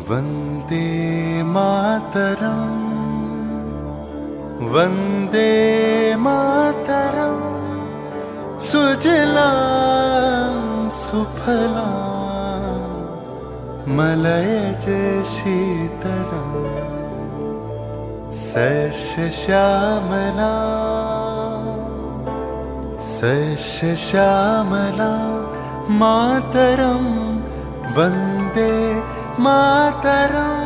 वन्दे मातरम् वन्दे मातरम् सुजलां सुफलां मलयज शीतलां सस्यश्यामलां मातरं वन्दे मातरम्।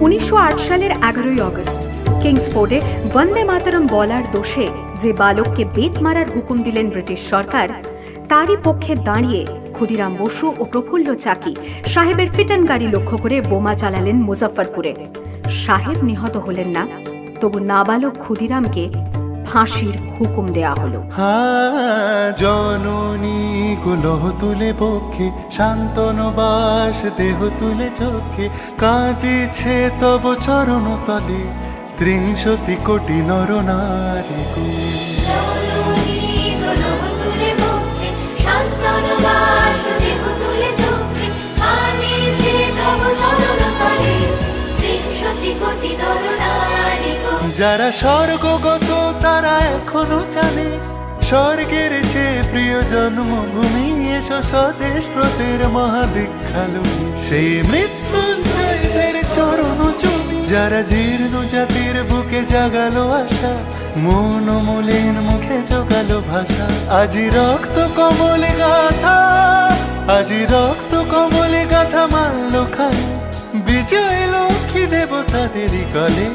1908 সালের 11ই আগস্ট কিংসফোর্ডে বন্দে মাতরম বলার দোষে যে বালককে বেত মারার হুকুম দিলেন ব্রিটিশ সরকার, তারই পক্ষে দাঁড়িয়ে ক্ষুদিরাম বসু ও প্রফুল্ল চাকি সাহেবের ফিটন গাড়ি লক্ষ্য করে বোমা চালালেন মুজফ্ফরপুরে। সাহেব নিহত হলেন না, তবু নাবালক ক্ষুদিরামকে ফাঁসির হুকুম দেয়া হলো। জননী গুলহ তুলে বক্ষে, শান্তনবাস দেহ তুলে চোখে, কাঁদিছে তব চরণ তলে ৩০ কোটি নর নারী। যারা স্বর্গগত তারা এখনো জানে, স্বর্গের চেয়ে প্রিয় জন্মভূমি, এসো স্বদেশ ব্রতের মহাদীক্ষালুমি, সেই মৃত্যুঞ্জয়দের চরণ চুমি। যারা জীর্ণ জাতির বুকে জাগালো আশা, মন মলিন মুখে জোগালো ভাষা, আজি রক্ত কমলে গাথা, আজি রক্ত কমলে গাথা মাল্য খায় বিজয় লক্ষ্মী দেবতাদেরই কলে।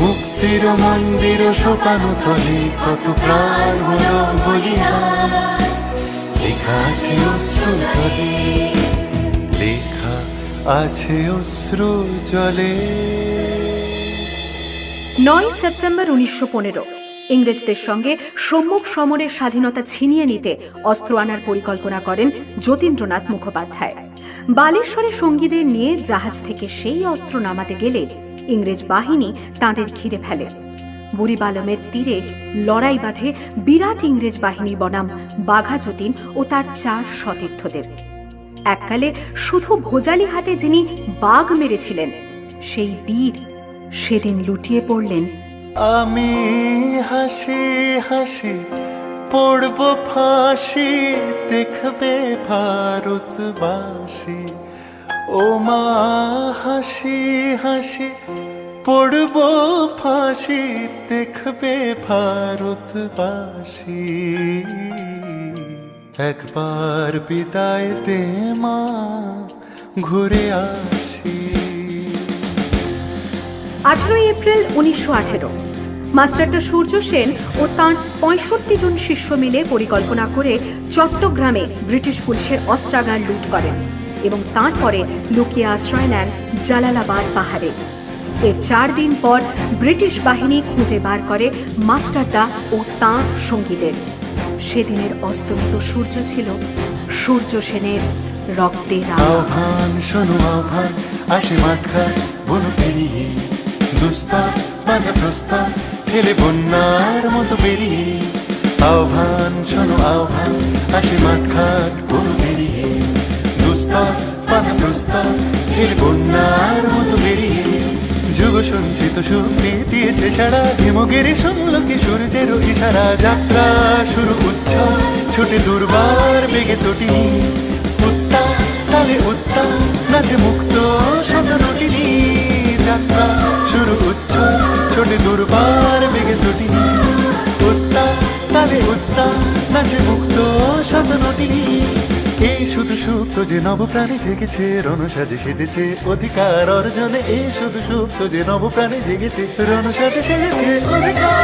মুক্তির মন্দির সোপানো তলে কত প্রাণ হলো বলিদান, লেখা আছে অশ্রু জলে, লেখা আছে অশ্রু জলে। 9 সেপ্টেম্বর 1915 ইংরেজদের সঙ্গে সম্মুখ সমরের স্বাধীনতা ছিনিয়ে নিতে অস্ত্র আনার পরিকল্পনা করেন যতীন্দ্রনাথ মুখোপাধ্যায়। বালেশ্বরে সঙ্গীদের নিয়ে জাহাজ থেকে সেই অস্ত্র নামাতে গেলে ইংরেজ বাহিনী তাঁদের ঘিরে ফেলে। বুড়িবালমের তীরে লড়াই বাঁধে বিরাট ইংরেজ বাহিনী বনাম বাঘা যতীন ও তার 4 সতীর্থদের। এককালে শুধু ভোজালি হাতে যিনি বাঘ মেরেছিলেন, সেই বীর সেদিন লুটিয়ে পড়লেন। আমি হাসি হাসি পড়ব ফাঁসি, দেখবে ভারতবাসী। ও মা হাসি হাসি পড়ব ফাঁসি, দেখবে ভারতবাসী। একবার বিদায় দে মা, ঘুরে আসি। 18 এপ্রিল 1918 মাস্টারদা সূর্য সেন ও তাঁর 65 জন শিষ্য মিলে পরিকল্পনা করে চট্টগ্রামে ব্রিটিশ পুলিশের অস্ত্রাগার লুট করেন এবং তারপরে লুকিয়ে আশ্রয় নেন জালালাবাদ পাহাড়ে। এর 4 দিন পর ব্রিটিশ বাহিনী খুঁজে বার করে মাস্টারদা ও তাঁর সঙ্গীদের। সেদিনের অস্তমিত সূর্য ছিল সূর্য সেনের রক্তের আহ্বান। শোনো আহ্বান, আসে মাঠা বনু পেরিয়ে, দুস্তার বাঁধা প্রস্তার ফেলে বন্যার মতো বেরিয়ে। আহ্বান শোনো আহ্বান, আসে মাঠঘাট বনু পেরিয়ে, দুস্তার বাঁধা প্রস্তার ফেলে বন্যার মতো বেরিয়ে। যুগ সঞ্চিত শক্তি দিয়েছে সারা, হিমগিরি শুনলো কি সূর্যের ইশারা। যাত্রা শুরু উচ্ছল, ছুটে দুর্বার বেগে তটিনী, উত্তাল তালে উত্তাল নাচে মুক্ত শতনটিনী। যাত্রা শুরু উচ্ছল, ছোটে দুর্বার বেগে তটিনী, উত্তাল তালে উত্তাল নাচে মুক্ত শতনটিনী। এই শুধু সুপ্ত যে নবপ্রাণে জেগেছে, রণসাজে সেজেছে অধিকার অর্জনে। এই শুধু সুপ্ত যে নবপ্রাণে জেগেছে, রণসাজে সেজেছে অধিকার।